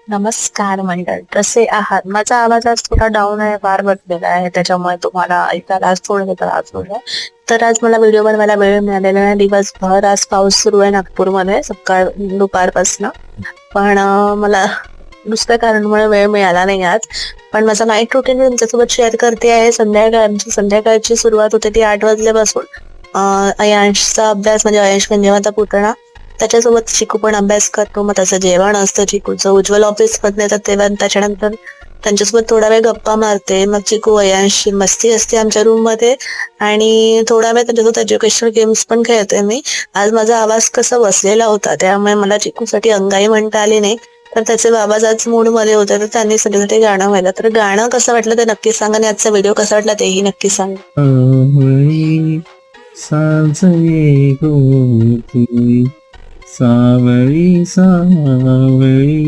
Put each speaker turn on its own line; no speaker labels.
नमस्कार मंडळ, कसे आहात? माझा आवाज आज थोडा डाऊन आहे, फार बसलेला आहे, त्याच्यामुळे तुम्हाला ऐकायला आज थोडं त्रास होईल. तर आज मला व्हिडिओ बनवायला वेळ मिळालेला नाही दिवसभर. आज पाऊस सुरू आहे नागपूरमध्ये दुपारपासून. पण मला दुसऱ्या कारणामुळे वेळ मिळाला नाही आज. पण माझा नाईट रुटीन तुमच्यासोबत शेअर करते आहे. संध्याकाळची सुरुवात होते ती 8 वाजल्यापासून. अयांशचा अभ्यास, म्हणजे अयांश म्हणजे माझा पुतणा, त्याच्यासोबत चिकू पण अभ्यास करतो. मग त्याचं जेवण असतं चिकूचं. उज्ज्वल ऑफिस मध्ये येतात तेव्हा त्याच्यानंतर त्यांच्यासोबत थोडा वेळ गप्पा मारते. मग चिकू अयांशी मस्ती असते आमच्या रूम मध्ये, आणि थोडा वेळ त्यांच्यासोबत एज्युकेशनल गेम्स पण खेळते मी. आज माझा आवाज कसा बसलेला होता त्यामुळे मला चिकूसाठी अंगाई म्हणता आली नाही. तर त्याचे बाबा आज मूड मध्ये होते, तर त्यांनी सगळ्यांसाठी गाणं व्हायला. तर गाणं कसं वाटलं ते नक्की सांगा, आणि आजचा व्हिडिओ कसा वाटला तेही नक्की सांगा.
सावळी सावळी